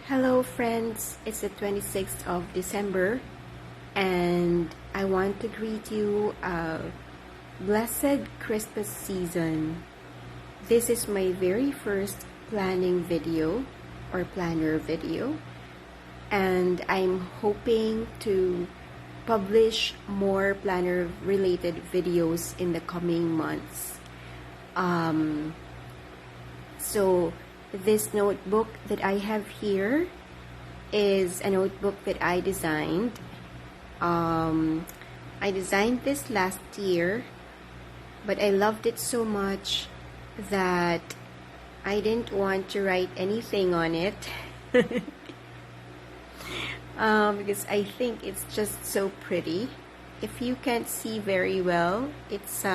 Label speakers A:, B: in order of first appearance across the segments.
A: Hello friends, it's the 26th of December and I want to greet you a blessed Christmas season. This is my very first planning video or planner video, and I'm hoping to publish more planner related videos in the coming months. So this notebook that I have here is a notebook that I designed. I designed this last year, but I loved it so much that I didn't want to write anything on it because I think it's just so pretty. If you can't see very well, it's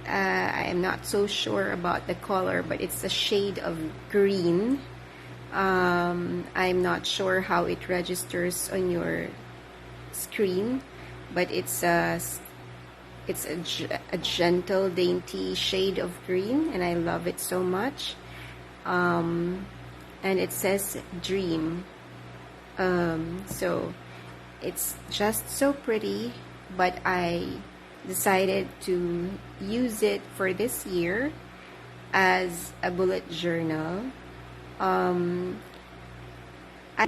A: I am not so sure about the color, but it's a shade of green. I'm not sure how it registers on your screen, but it's a gentle, dainty shade of green, and I love it so much. And it says dream. So it's just so pretty, but I decided to use it for this year as a bullet journal. I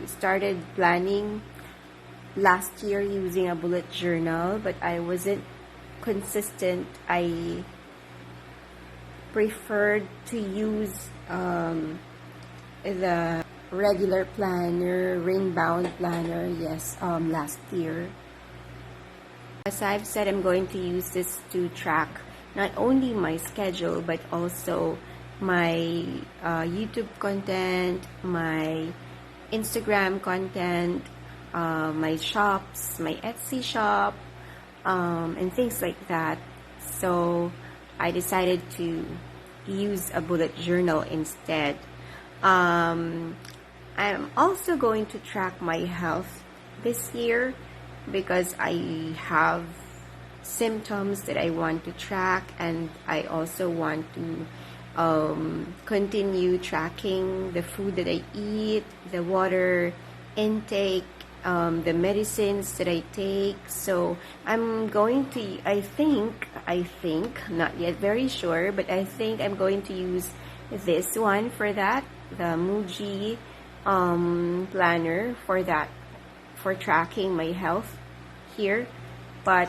A: started planning last year using a bullet journal, but I wasn't consistent. I preferred to use the regular planner, ring-bound planner, last year. As I've said, I'm going to use this to track not only my schedule, but also my YouTube content, my Instagram content, my shops, my Etsy shop, and things like that. So I decided to use a bullet journal instead. I'm also going to track my health this year, because I have symptoms that I want to track, and I also want to continue tracking the food that I eat, the water intake, the medicines that I take. So I'm going to, I think, not yet very sure, but I think I'm going to use this one for that, the Muji planner for that, for tracking my health here. But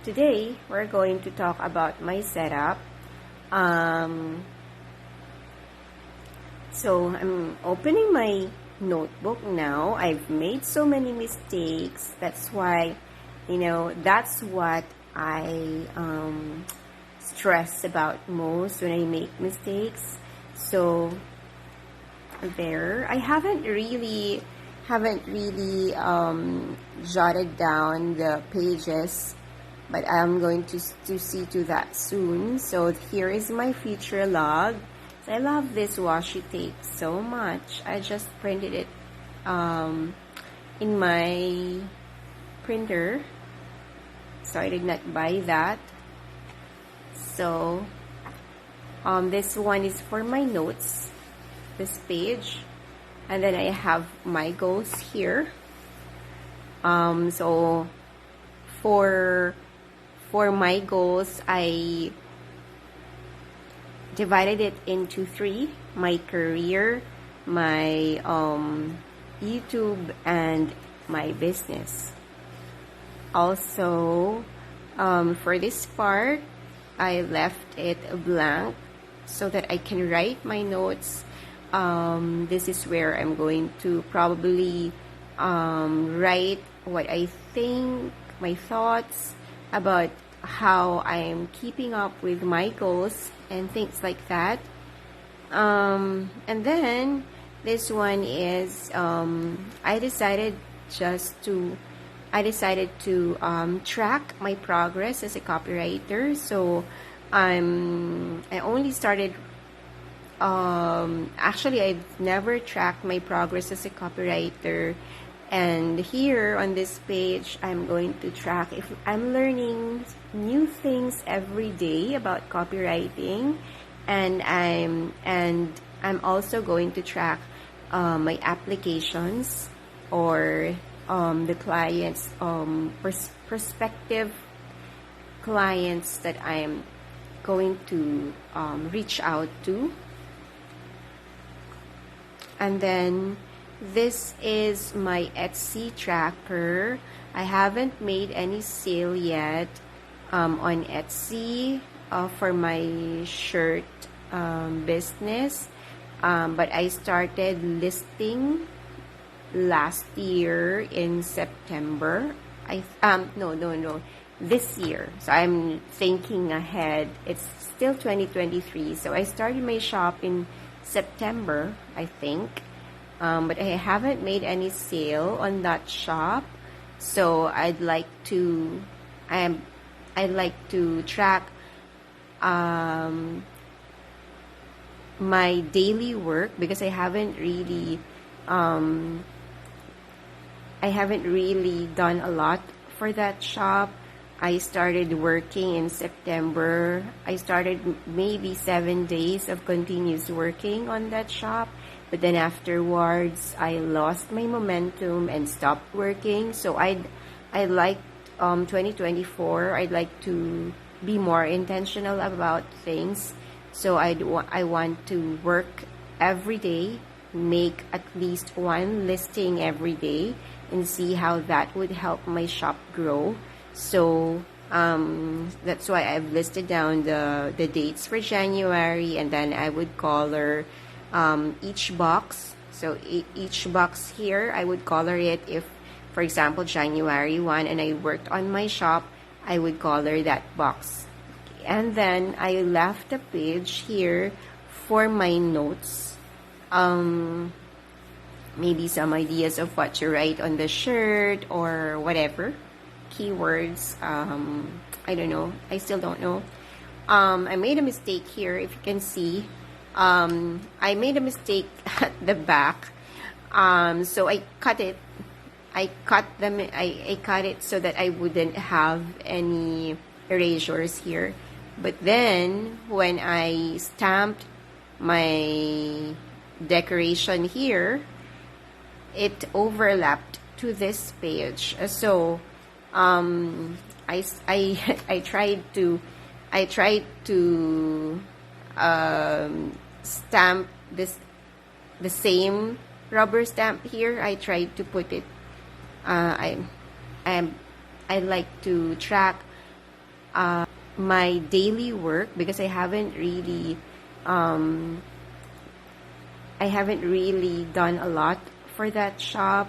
A: today we're going to talk about my setup. So I'm opening my notebook now. I've made so many mistakes. That's why, that's what I stress about most when I make mistakes. So there, I haven't really jotted down the pages, but I'm going to see to that soon. So here is my future log. So I love this washi tape so much. I just printed it in my printer, so I did not buy that. So this one is for my notes, this page. And then I have my goals here. So for my goals, I divided it into 3: my career, my YouTube, and my business. Also, for this part, I left it blank so that I can write my notes. This is where I'm going to probably write what I think, my thoughts about how I'm keeping up with my goals and things like that. And then this one is I decided to track my progress as a copywriter. So I only started. Actually, I've never tracked my progress as a copywriter, and here on this page I'm going to track if I'm learning new things every day about copywriting, and I'm also going to track my applications, or the clients, prospective clients that I'm going to reach out to. And then this is my Etsy tracker. I haven't made any sale yet on Etsy for my shirt business, but I started listing last year in September. No, this year. So I'm thinking ahead. It's still 2023, so I started my shop in September, I think, but I haven't made any sale on that shop. So I'd like to track my daily work, because I haven't really done a lot for that shop. I started working in September. I started maybe 7 days of continuous working on that shop, but then afterwards I lost my momentum and stopped working. So I'd like 2024, I'd like to be more intentional about things. So I want to work every day, make at least one listing every day, and see how that would help my shop grow. So that's why I've listed down the dates for January, and then I would color each box. So each box here, I would color it. If, for example, January 1 and I worked on my shop, I would color that box. And then I left a page here for my notes. Maybe some ideas of what to write on the shirt or whatever. Keywords, I don't know. I still don't know. I made a mistake here, if you can see. I made a mistake at the back. So I cut it. I cut it so that I wouldn't have any erasures here. But then when I stamped my decoration here, it overlapped to this page. So I tried to stamp the same rubber stamp here. I tried to put it. I like to track my daily work, because I haven't really done a lot for that shop.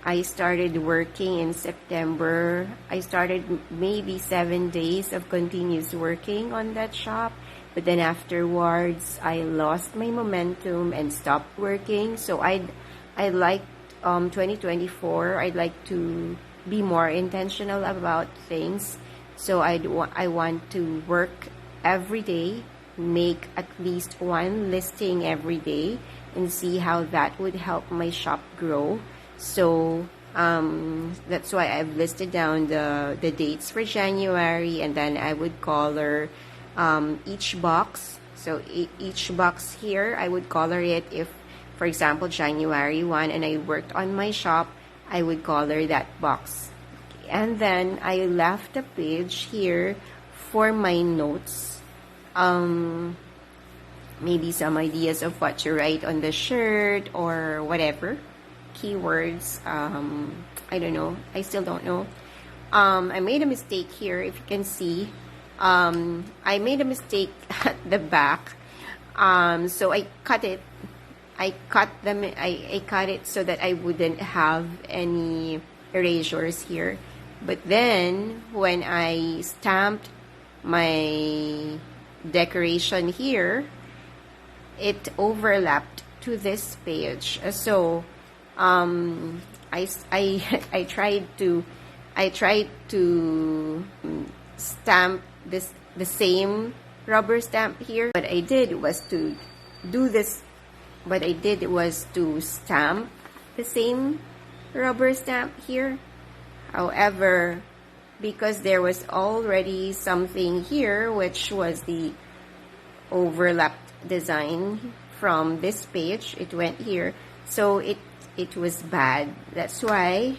A: I started working in September. I started maybe 7 days of continuous working on that shop, but then afterwards I lost my momentum and stopped working. So I like 2024, I'd like to be more intentional about things. So I want to work every day, make at least one listing every day, and see how that would help my shop grow. So that's why I've listed down the dates for January, and then I would color each box. So each box here, I would color it. If, for example, January 1 and I worked on my shop, I would color that box. And then I left a page here for my notes. Maybe some ideas of what to write on the shirt or whatever. Keywords, I don't know. I still don't know. I made a mistake here, if you can see. I made a mistake at the back. So I cut it. I cut it so that I wouldn't have any erasures here. But then when I stamped my decoration here, it overlapped to this page. So I tried to stamp the same rubber stamp here. What I did was to stamp the same rubber stamp here. However, because there was already something here, which was the overlapped design from this page. It went here. So it was bad. That's why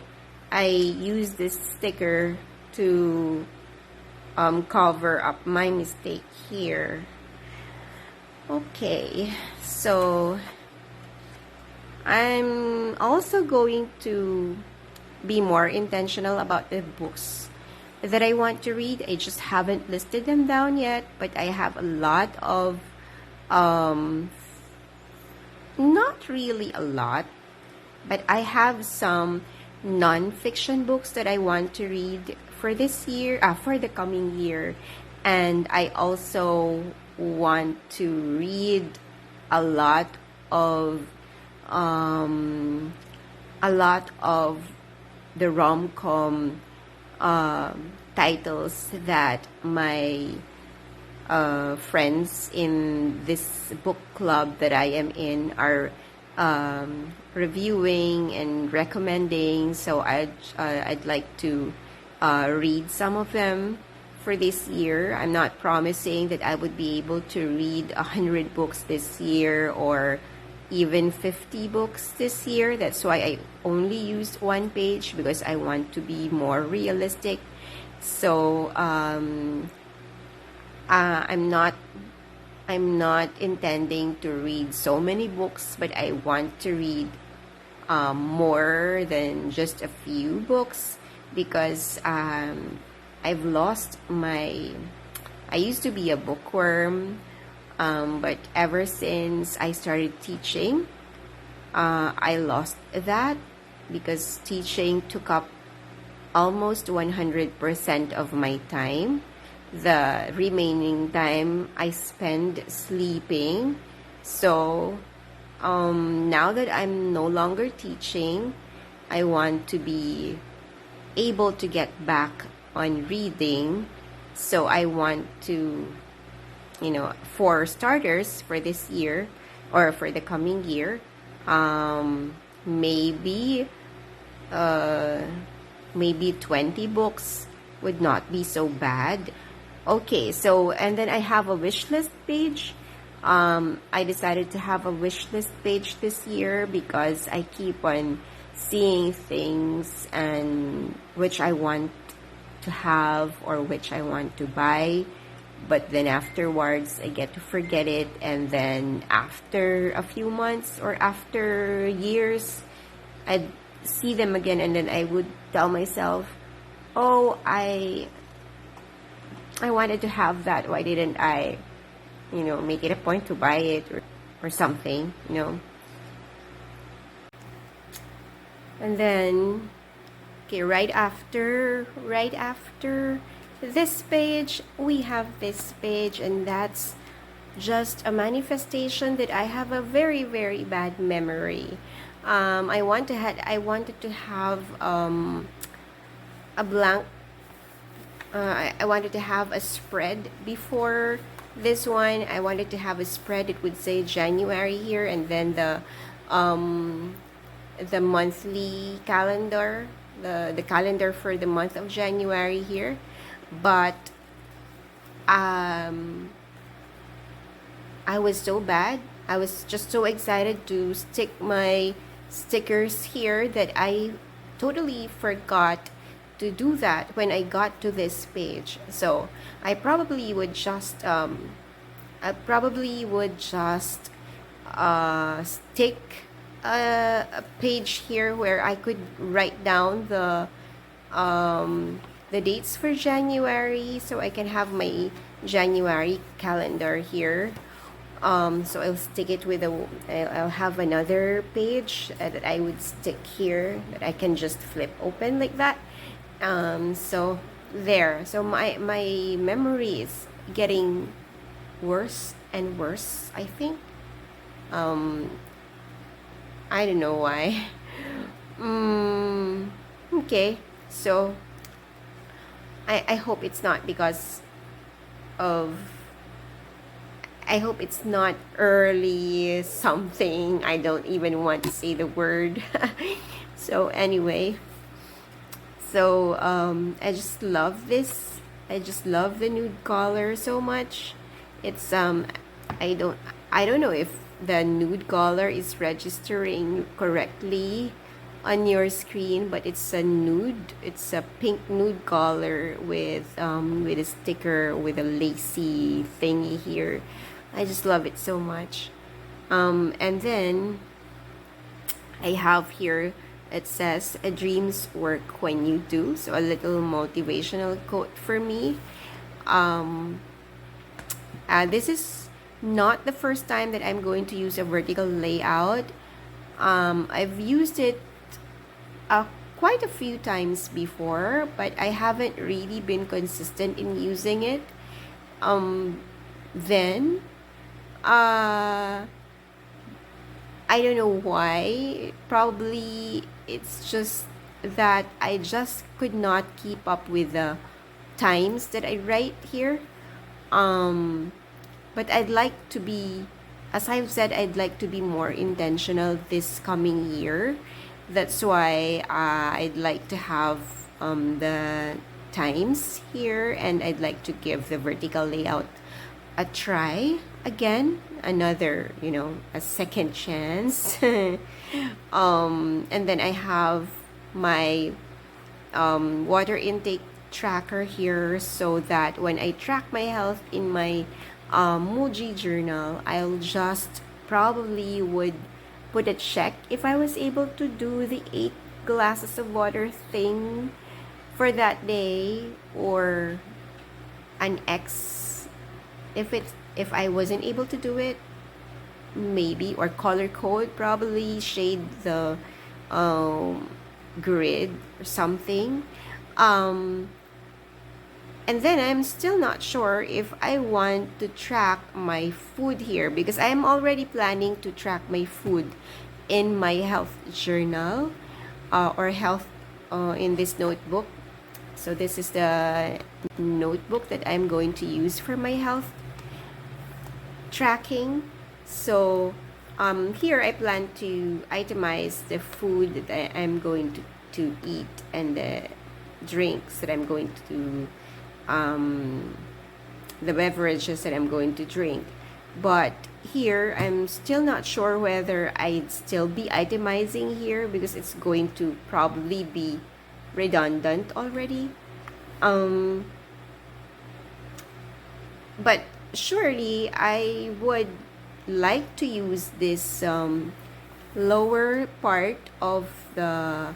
A: I used this sticker to cover up my mistake here. Okay, so I'm also going to be more intentional about the books that I want to read. I just haven't listed them down yet, but I have a lot of, not really a lot, but I have some non-fiction books that I want to read for this year, for the coming year. And I also want to read a lot of the rom-com titles that my friends in this book club that I am in are reviewing and recommending. So I'd like to read some of them for this year. I'm not promising that I would be able to read 100 books this year or even 50 books this year. That's why I only used one page, because I want to be more realistic. So I'm not intending to read so many books, but I want to read more than just a few books, because I've lost I used to be a bookworm, but ever since I started teaching, I lost that, because teaching took up almost 100% of my time. The remaining time I spend sleeping. So now that I'm no longer teaching, I want to be able to get back on reading. So I want to, for starters, for this year or for the coming year, maybe 20 books would not be so bad. Okay, so, and then I have a wish list page. I decided to have a wish list page this year because I keep on seeing things and which I want to have or which I want to buy, but then afterwards I get to forget it, and then after a few months or after years I'd see them again, and then I would tell myself, oh, I wanted to have that, why didn't I make it a point to buy it or something. And then right after this page, we have this page, and that's just a manifestation that I have a very, very bad memory. I wanted to have a blank. I wanted to have a spread before this one. I wanted to have a spread that would say January here, and then the monthly calendar, the calendar for the month of January here. But I was so bad. I was just so excited to stick my stickers here that I totally forgot to do that when I got to this page. So I probably would just stick a page here where I could write down the dates for January, so I can have my January calendar here. So I'll stick it with I'll have another page that I would stick here that I can just flip open like that. So there. So my memory is getting worse and worse, I think. I don't know why. Okay. So I hope it's not because of, I hope it's not early something. I don't even want to say the word. So anyway, so I just love this. I just love the nude color so much. It's I don't know if the nude color is registering correctly on your screen, but it's a nude. It's a pink nude color with a sticker with a lacy thingy here. I just love it so much. And then I have here, it says, dreams work when you do. So a little motivational quote for me. This is not the first time that I'm going to use a vertical layout. I've used it quite a few times before, but I haven't really been consistent in using it. Then I don't know why. Probably it's just that I just could not keep up with the times that I write here. But I'd like to be, as I've said, I'd like to be more intentional this coming year. That's why I'd like to have the times here, and I'd like to give the vertical layout a try again, another, a second chance. And then I have my water intake tracker here, so that when I track my health in my Muji journal, I'll just probably would put a check if I was able to do the 8 glasses of water thing for that day, or an X if I wasn't able to do it, maybe, or color code, probably shade the grid or something. And then I'm still not sure if I want to track my food here, because I'm already planning to track my food in my health journal, or health in this notebook. So this is the notebook that I'm going to use for my health tracking. So here I plan to itemize the food that I'm going to eat, and the drinks that I'm going to the beverages that I'm going to drink. But here I'm still not sure whether I'd still be itemizing here, because it's going to probably be redundant already. But surely I would like to use this lower part of the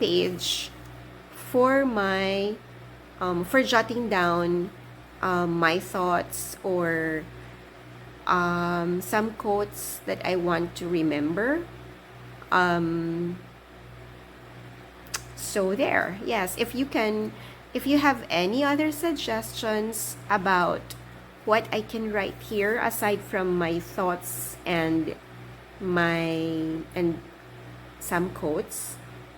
A: page for my for jotting down my thoughts, or some quotes that I want to remember. So there, yes, if you have any other suggestions about what I can write here aside from my thoughts and some quotes,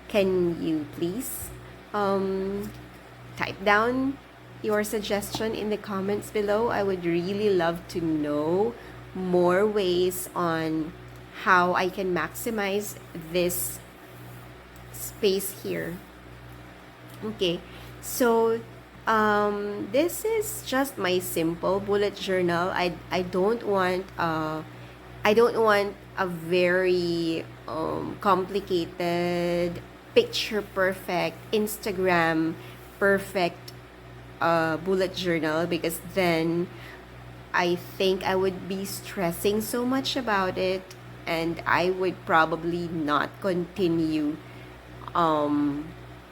A: can you please type down your suggestion in the comments below? I would really love to know more ways on how I can maximize this space here. Okay, so this is just my simple bullet journal. I don't want a very complicated, picture perfect, Instagram perfect bullet journal, because then I think I would be stressing so much about it, and I would probably not continue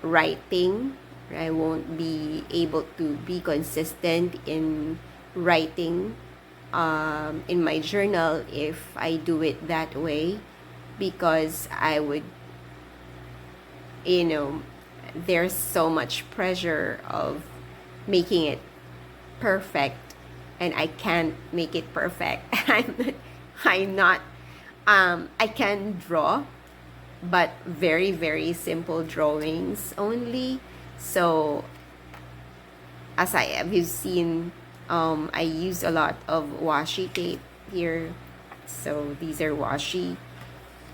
A: writing. I won't be able to be consistent in writing in my journal if I do it that way, because I would, there's so much pressure of making it perfect, and I can't make it perfect. I'm not I can draw, but very, very simple drawings only. So as I have seen, I use a lot of washi tape here. So these are washi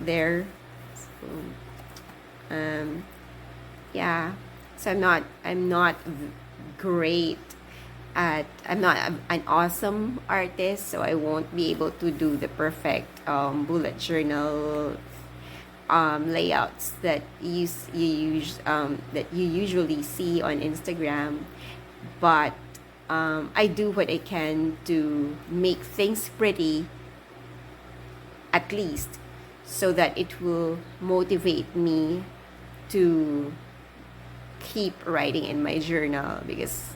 A: there. So, yeah. So I'm not great I'm not an awesome artist, so I won't be able to do the perfect bullet journal layouts that that you usually see on Instagram. But I do what I can to make things pretty, at least, so that it will motivate me to keep writing in my journal, because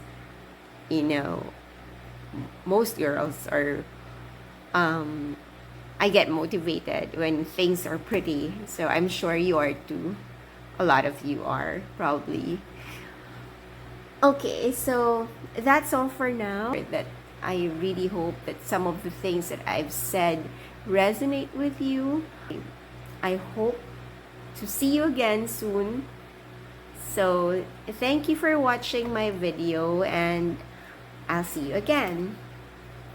A: you know most girls are I get motivated when things are pretty, so I'm sure you are too. A lot of you are probably. Okay, so that's all for now. That I really hope that some of the things that I've said resonate with you. I hope to see you again soon. So thank you for watching my video, and I'll see you again.